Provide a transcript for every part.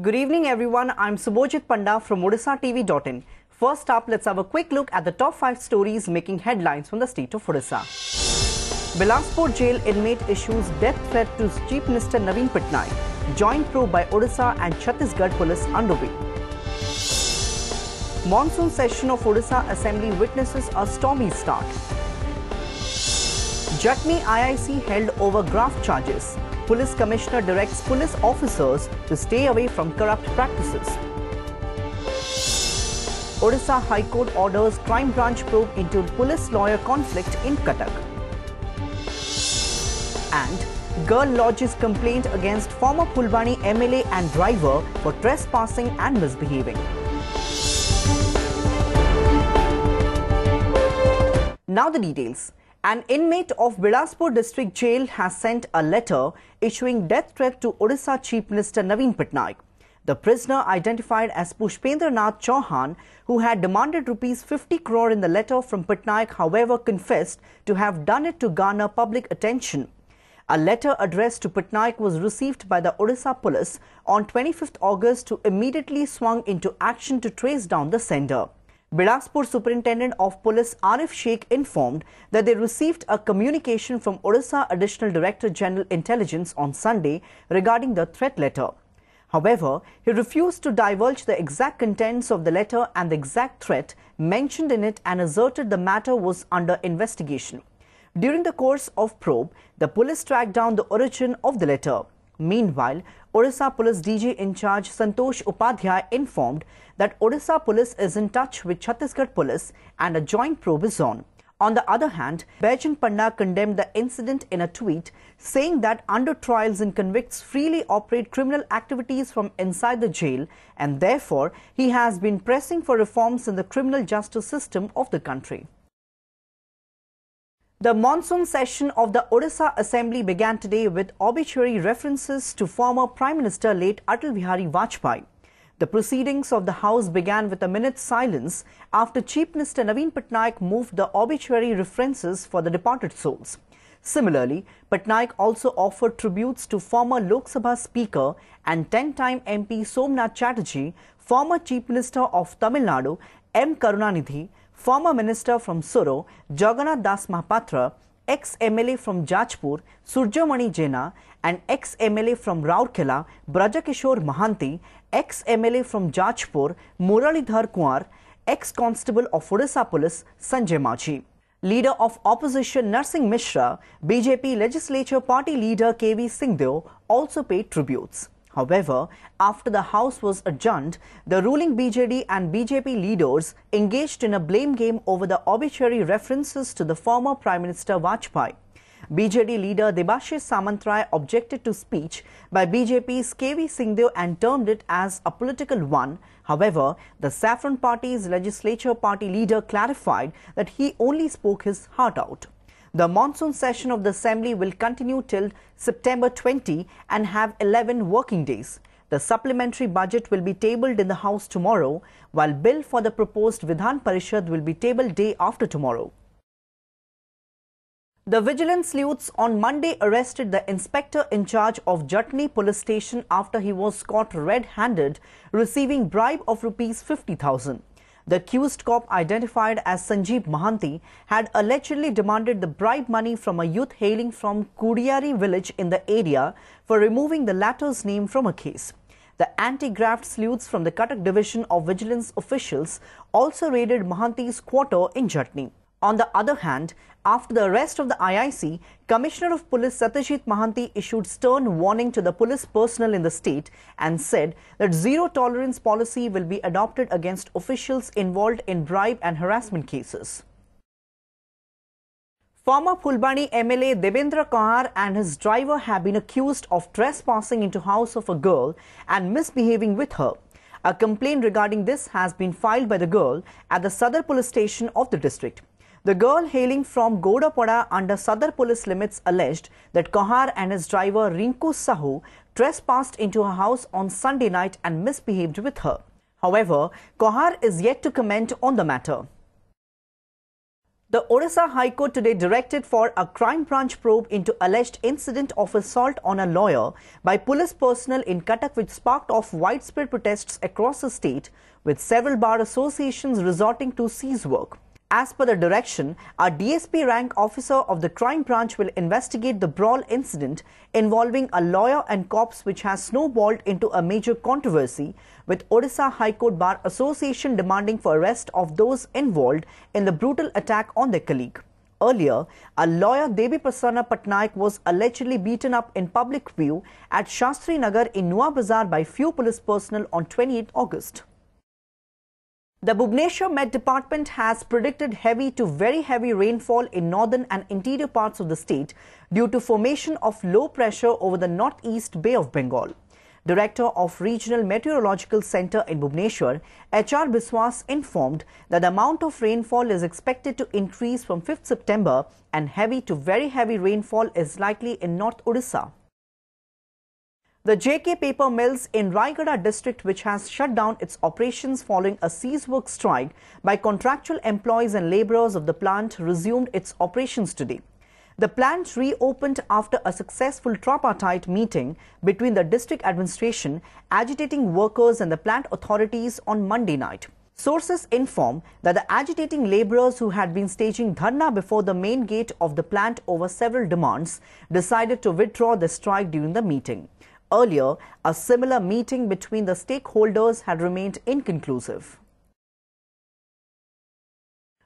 Good evening everyone, I'm Subhojit Panda from OdishaTV.in. First up, let's have a quick look at the top 5 stories making headlines from the state of Odisha. Bilaspur jail inmate issues death threat to Chief Minister Naveen Patnaik. Joint probe by Odisha and Chhattisgarh police underway. Monsoon session of Odisha Assembly witnesses a stormy start. Jatni IIC held over graft charges. Police Commissioner directs police officers to stay away from corrupt practices. Odisha High Court orders crime branch probe into police-lawyer conflict in Cuttack. And girl lodges complaint against former Phulbani MLA and driver for trespassing and misbehaving. Now the details. An inmate of Bilaspur district jail has sent a letter issuing death threat to Odisha Chief Minister Naveen Patnaik. The prisoner, identified as Pushpendra Nath Chauhan, who had demanded rupees 50 crore in the letter from Patnaik, however confessed to have done it to garner public attention. A letter addressed to Patnaik was received by the Odisha police on 25th August, who immediately swung into action to trace down the sender. Bilaspur Superintendent of Police Arif Sheikh informed that they received a communication from Odisha Additional Director General Intelligence on Sunday regarding the threat letter. However, he refused to divulge the exact contents of the letter and the exact threat mentioned in it and asserted the matter was under investigation. During the course of probe, the police tracked down the origin of the letter. Meanwhile, Odisha Police DG in charge Santosh Upadhyay informed that Odisha Police is in touch with Chhattisgarh Police and a joint probe is on. On the other hand, Baijan Panda condemned the incident in a tweet, saying that under trials and convicts freely operate criminal activities from inside the jail, and therefore he has been pressing for reforms in the criminal justice system of the country. The monsoon session of the Odisha Assembly began today with obituary references to former Prime Minister late Atal Bihari Vajpayee. The proceedings of the House began with a minute's silence after Chief Minister Naveen Patnaik moved the obituary references for the departed souls. Similarly, Patnaik also offered tributes to former Lok Sabha Speaker and 10-time MP Somnath Chatterjee, former Chief Minister of Tamil Nadu M. Karunanidhi, former Minister from Suro, Jagannath Das Mahapatra, ex-MLA from Jajpur, Surjamani Jena, and ex-MLA from Rourkela, Brajakishore Mahanti, ex-MLA from Jajpur, Muralidhar Kumar, ex-constable of Odisha Police, Sanjay Maji. Leader of Opposition Narsingh Mishra, BJP Legislature Party Leader KV Singhdeo also paid tributes. However, after the House was adjourned, the ruling BJD and BJP leaders engaged in a blame game over the obituary references to the former Prime Minister Vajpayee. BJD leader Debashish Samantrai objected to speech by BJP's KV Singhdeo and termed it as a political one. However, the Saffron Party's legislature party leader clarified that he only spoke his heart out. The monsoon session of the Assembly will continue till September 20 and have 11 working days. The supplementary budget will be tabled in the House tomorrow, while bill for the proposed Vidhan Parishad will be tabled day after tomorrow. The Vigilance sleuths on Monday arrested the inspector in charge of Jatni police station after he was caught red-handed receiving bribe of rupees 50,000. The accused cop, identified as Sanjeev Mahanti, had allegedly demanded the bribe money from a youth hailing from Kudiyari village in the area for removing the latter's name from a case. The anti-graft sleuths from the Cuttack division of Vigilance officials also raided Mahanti's quarter in Jatni. On the other hand, after the arrest of the IIC, Commissioner of Police Satyajit Mahanti issued stern warning to the police personnel in the state and said that zero-tolerance policy will be adopted against officials involved in bribe and harassment cases. Former Phulbani MLA Devendra Kahar and his driver have been accused of trespassing into house of a girl and misbehaving with her. A complaint regarding this has been filed by the girl at the Sadar police station of the district. The girl, hailing from Godapada under Sadar police limits, alleged that Kahar and his driver Rinku Sahu trespassed into her house on Sunday night and misbehaved with her. However, Kahar is yet to comment on the matter. The Odisha High Court today directed for a crime branch probe into alleged incident of assault on a lawyer by police personnel in Cuttack, which sparked off widespread protests across the state, with several bar associations resorting to cease work. As per the direction, a DSP rank officer of the crime branch will investigate the brawl incident involving a lawyer and cops, which has snowballed into a major controversy, with Odisha High Court Bar Association demanding for arrest of those involved in the brutal attack on their colleague. Earlier, a lawyer, Devi Prasanna Patnaik, was allegedly beaten up in public view at Shastri Nagar in Nuwa Bazar by few police personnel on 28 August. The Bhubaneswar Met Department has predicted heavy to very heavy rainfall in northern and interior parts of the state due to formation of low pressure over the northeast Bay of Bengal. Director of Regional Meteorological Centre in Bhubaneswar, HR Biswas, informed that the amount of rainfall is expected to increase from 5th September and heavy to very heavy rainfall is likely in North Odisha. The JK Paper Mills in Raigada district, which has shut down its operations following a cease work strike by contractual employees and labourers of the plant, resumed its operations today. The plant reopened after a successful tripartite meeting between the district administration, agitating workers and the plant authorities on Monday night. Sources inform that the agitating labourers who had been staging dharna before the main gate of the plant over several demands decided to withdraw the strike during the meeting. Earlier, a similar meeting between the stakeholders had remained inconclusive.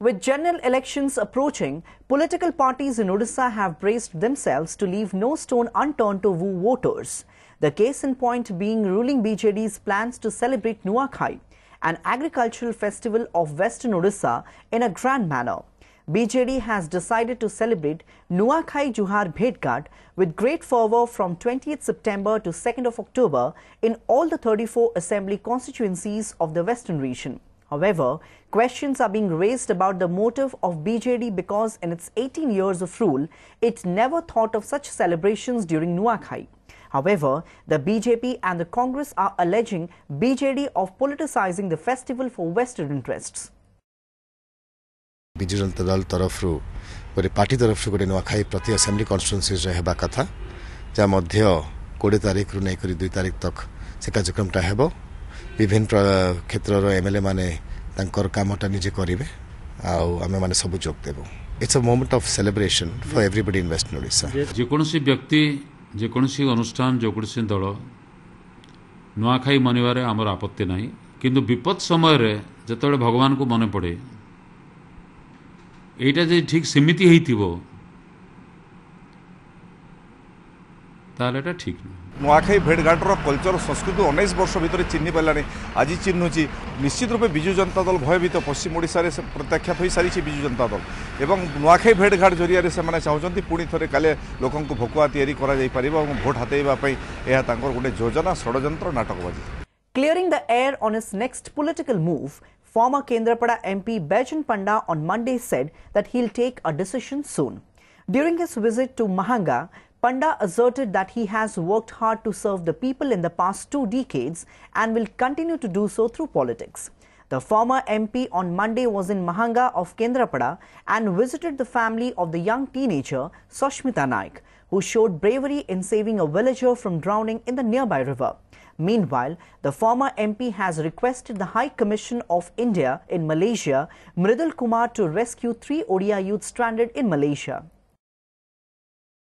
With general elections approaching, political parties in Odisha have braced themselves to leave no stone unturned to woo voters. The case in point being ruling BJD's plans to celebrate Nuakhai, an agricultural festival of Western Odisha, in a grand manner. BJD has decided to celebrate Nuakhai Juhar Bhetghat with great fervour from 20th September to 2nd of October in all the 34 assembly constituencies of the western region. However, questions are being raised about the motive of BJD because in its 18 years of rule, it never thought of such celebrations during Nuakhai. However, the BJP and the Congress are alleging BJD of politicizing the festival for vested interests. Vigilance दल तरफ गोटे party तरफ गोटे नुआखाई प्रति assembly कन्स्टिट्युएंसीज हेबा कथा जा मध्य 20 तारिख रु नहीं 2 तारिख तक से कार्यक्रमटा हेबो विभिन्न क्षेत्र एमएलए माने तांकर कामटा निजे करिवे आ आमे माने सब जोग देबो it's a moment of celebration for everybody in western Odisha जे कोनोसी व्यक्ति जे कोनोसी अनुष्ठान जे कोनोसी दल नुआखाई मनिबारे हमर आपत्ति नाही किंतु विपद समय रे जतबे भगवान को मने पड़े एटा जे ठीक सीमित हेइथिबो तालेटा ठीक न नुआखाई भेटघाटर कल्चर संस्कृति 19 वर्ष भितर चिन्ह पारानी आज चिन्हुची निश्चित रूपे विजु जनता दल भयभीत पश्चिम ओडिशा रे प्रत्याख्यात हो सारी विजु जनता दल एवं नुआखाई भेटघाट जरिया से माने चाहउछंती पुणी थरे काले लोकन को भकुआ तयारी करा जाई परिबा और वोट हातेबा पई एहा तांकर गोटे योजना षडयंत्र नाटकबाजी. Clearing the air on his next political move, former Kendrapada MP Baijan Panda on Monday said that he'll take a decision soon. During his visit to Mahanga, Panda asserted that he has worked hard to serve the people in the past 2 decades and will continue to do so through politics. The former MP on Monday was in Mahanga of Kendrapada and visited the family of the young teenager Soshmita Naik, who showed bravery in saving a villager from drowning in the nearby river. Meanwhile, the former MP has requested the High Commission of India in Malaysia, Mridul Kumar, to rescue 3 Odia youth stranded in Malaysia.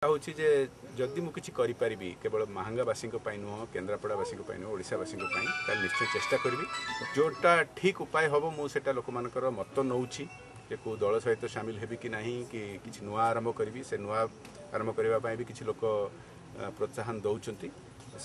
जदि मु किछि करि परिबी केवल महांगावासी नुह केन्द्रापड़ावासी ओडिशावासी निश्चय चेष्टा करी जोटा ठीक उपाय हम मुझे लोक मानकर मत नौछि जे को दल सहित सामिल हेबी कि नहीं कि किछि नुआ आरंभ करी से नुआ आरंभ करने भी किछि लोक प्रोत्साहन दौरान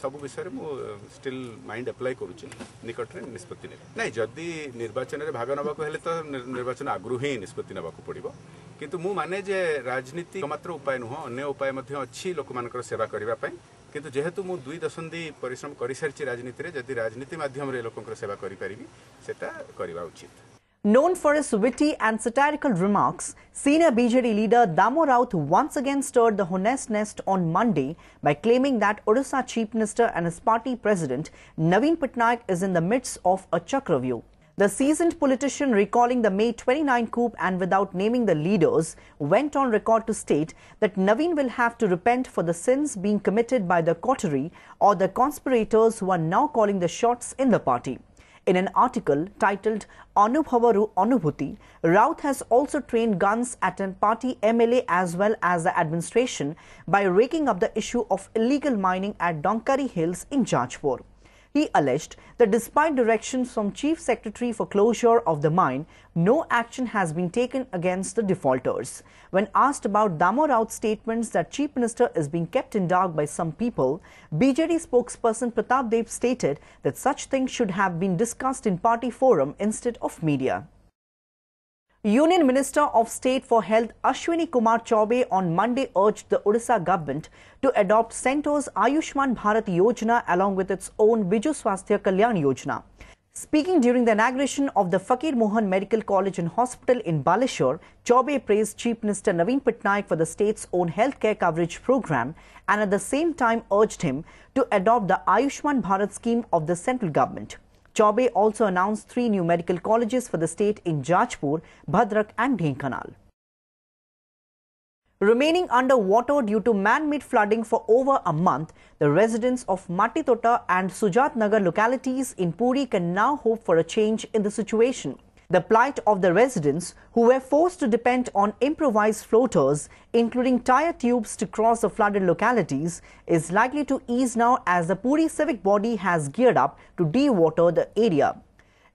सब विषय मु स्टिल माइंड अप्लाई करुच्ची निकट में निष्पत्ति ने नहीं जदि निर्वाचन में भाग नवाक हेले तो निर्वाचन आगु ही निष्पत्ति नवाक पड़ो किंतु मु माने जे राजनीति मात्र उपाय नुह अन्य उपाय अच्छी लोक मानकर सेवा करने किंतु जेहेतु मु 2 दशंधि परिश्रम कर सारी राजनीति रे जदि राजनीति माध्यम रे लोकंकर सेवा करि परिबी सेटा करबा उचित. Known for his witty and satirical remarks, senior BJD leader Damo Raut once again stirred the honest nest on Monday by claiming that Odisha Chief Minister and his party president Naveen is in the midst of a chakravyu. The seasoned politician, recalling the May 29 coup and without naming the leaders, went on record to state that Naveen will have to repent for the sins being committed by the coterie or the conspirators who are now calling the shots in the party. In an article titled Anubhavaru Anubhuti, Raut has also trained guns at a party MLA as well as the administration by raking up the issue of illegal mining at Donkari Hills in Jajpur. He alleged that despite directions from Chief Secretary for closure of the mine, no action has been taken against the defaulters. When asked about Damo Raut's statements that Chief Minister is being kept in dark by some people, BJD spokesperson Pratap Dev stated that such things should have been discussed in party forum instead of media. Union Minister of State for Health Ashwini Kumar Chaubey on Monday urged the Odisha government to adopt Centre's Ayushman Bharat Yojana along with its own Biju Swasthya Kalyan Yojana. Speaking during the inauguration of the Fakir Mohan Medical College and Hospital in Baleshwar, Chaubey praised Chief Minister Naveen Patnaik for the state's own healthcare coverage program and at the same time urged him to adopt the Ayushman Bharat scheme of the central government. Chaubey also announced 3 new medical colleges for the state in Jajpur, Bhadrak and Dhenkanal. Remaining under water due to man-made flooding for over a month, the residents of Matitota and Sujat Nagar localities in Puri can now hope for a change in the situation. The plight of the residents, who were forced to depend on improvised floaters, including tire tubes to cross the flooded localities, is likely to ease now as the Puri civic body has geared up to dewater the area.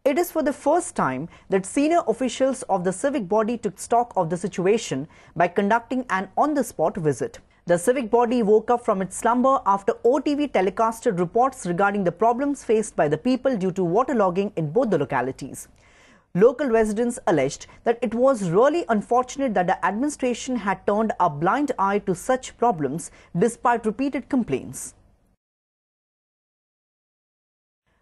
It is for the first time that senior officials of the civic body took stock of the situation by conducting an on-the-spot visit. The civic body woke up from its slumber after OTV telecasted reports regarding the problems faced by the people due to waterlogging in both the localities. Local residents alleged that it was really unfortunate that the administration had turned a blind eye to such problems despite repeated complaints.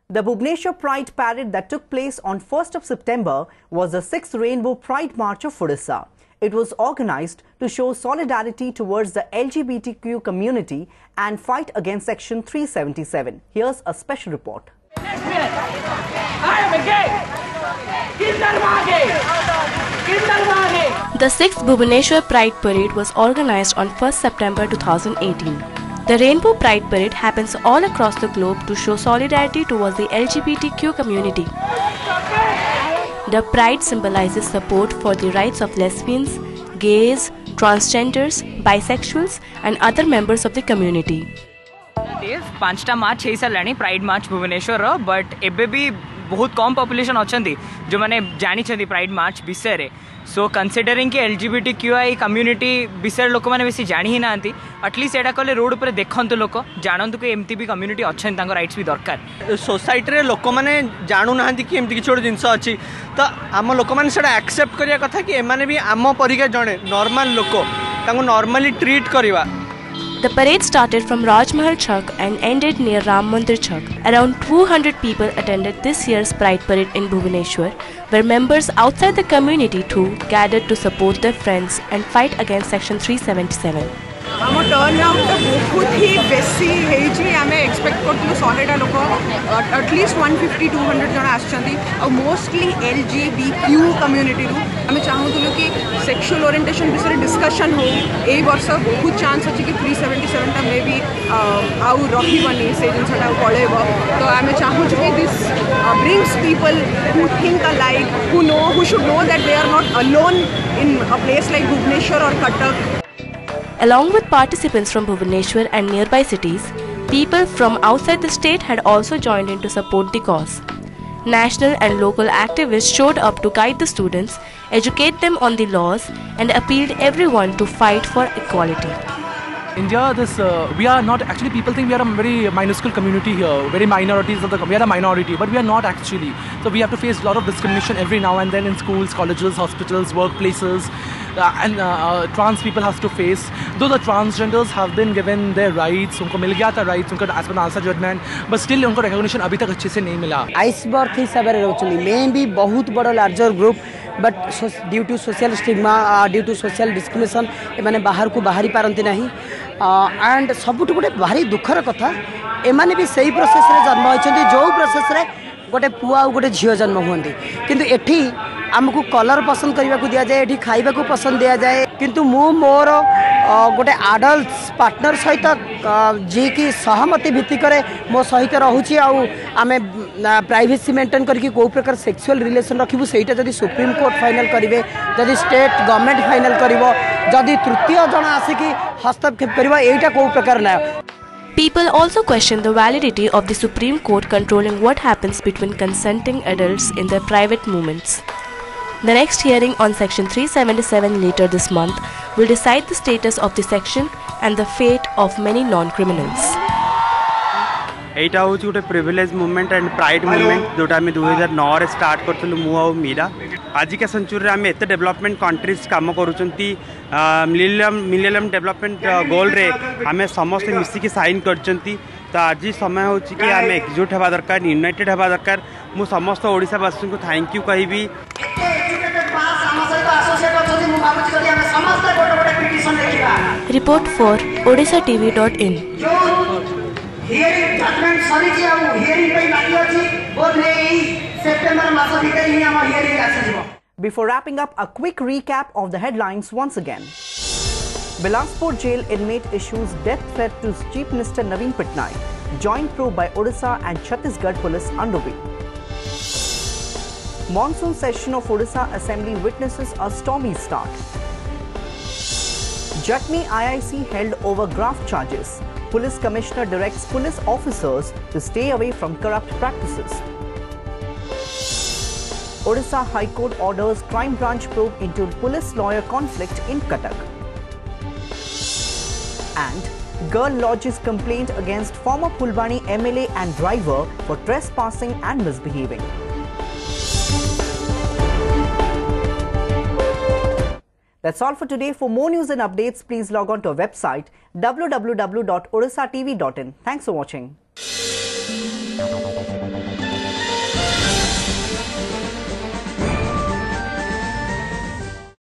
The Bhubaneswar Pride Parade that took place on 1st of September was the 6th Rainbow Pride March of Odisha. It was organized to show solidarity towards the LGBTQ community and fight against Section 377. Here's a special report. I am gay. The 6th Bhubaneswar Pride Parade was organized on 1st September 2018. The Rainbow Pride Parade happens all across the globe to show solidarity towards the LGBTQ community. The pride symbolizes support for the rights of lesbians, gays, transgenders, bisexuals and other members of the community. 5टा मार्च हो सारे pride March Bhubaneswar but एबे भी बहुत कम population अच्छा जो मैंने जानी pride मार्च विषय सो कंसीडरिंग कि एलजीबीटीक्यूआई कम्युनिटी विषय लोक मैंने बेसी जानी ही ना एटलिस्ट एटा कले रोड पर देखते लोक जानतु कि एमती भी कम्युनिटी अच्छा राइट्स भी दरकार सोसाइटी लोक मैंने जानू ना कि एमती किसी गोटे जिनस अच्छी तो आम लोक मैंने एक्सेप्ट करवा कथा कि एमाने भी आम परिका जड़े नॉर्मल लोक नॉर्मली ट्रीट करवा. The parade started from Rajmahal Chowk and ended near Ram Mandir Chowk. Around 200 people attended this year's Pride Parade in Bhubaneswar, where members outside the community too gathered to support their friends and fight against Section 377. आम turn out बहुत ही बेसी आम expect करूँ 100टा लोक at least 150-200 जन आसछंती और mostly LGBTQ community आम चाहूँ कि सेक्सुअल ओरिएंटेशन विषय डिस्कशन हो ए वर्ष बहुत चांस अच्छी कि 377टा मे भी आउ रही से जिनसा पड़ेब तो आम चाहूँ कि this brings people who think alike who should know that they are not alone in a place like Bhubaneswar और Cuttack. Along with participants from Bhubaneswar and nearby cities, people from outside the state had also joined in to support the cause. National and local activists showed up to guide the students, educate them on the laws, and appealed everyone to fight for equality. India, we are not actually. People think we are a very minuscule community here, very minorities of we are a minority, but we are not actually. So we have to face a lot of discrimination every now and then in schools, colleges, hospitals, workplaces, and trans people have to face. Though the transgenders have been given their rights, उनको मिल गया था rights, उनको as per NASA judgment, but still उनको recognition अभी तक अच्छे से नहीं मिला. आइसबर्ग हिसाब से रोचुली में भी बहुत बड़ा larger group, but due to social stigma, due to social discrimination, एमाने बाहर को बाहरी पारंती नहीं. एंड सबुठ गोटे भारी दुखर कथा एमाने भी सही प्रोसेस रे जन्म होइछन्ती जो प्रोसेस रे गोटे पुआ आ गोटे झील जन्म हुंती किंतु एठी आमको कलर पसंद करने को दि जाए, खाइबा को पसंद दिया जाए किंतु मु मोर गोटे आडल्ट पार्टनर सहित जी की सहमति भित्तिक मो सहित रोचे आम प्राइवेसी मेंटेन करके कौ प्रकार सेक्सुअल रिलेशन रखिबू सेटा जदि सुप्रीम कोर्ट फाइनल करेंगे, जदि स्टेट गवर्नमेंट फाइनल करिवो, जदि तृतीय जन आसिकी हस्तक्षेप करिवो, एटा कौ प्रकार ना। People also question the validity of the Supreme Court controlling what happens between consenting adults in their private moments. The next hearing on Section 377 later this month will decide the status of the section and the fate of many non-criminals. एटा हूँ गोटे privilege movement and pride movement जोटा आम 2009 start करूँ मु आ Meera. आजिका century आम एत development countries काम करुँच millennium development goal रे आम समस्त मिसिकी साइन कर। तो आज समय हो कि आम एकजुट होगा दरकार, यूनाइटेड होगा दरकार। मु समस्त ओडिशावासी को थैंक यू कहि। Report for OdishaTV.in. Before wrapping up, a quick recap of the headlines once again. Bilaspur jail inmate issues death threat to Chief Minister Naveen Patnaik. Joint probe by Odisha and Chhattisgarh police underway. Monsoon session of Orissa Assembly witnesses a stormy start. Jatni IIC held over graft charges. Police Commissioner directs police officers to stay away from corrupt practices. Odisha High Court orders crime branch probe into police-lawyer conflict in Cuttack. And girl lodges complaint against former Pulbani MLA and driver for trespassing and misbehaving. That's all for today. For more news and updates, please log on to our website www.odishatv.in. Thanks for watching.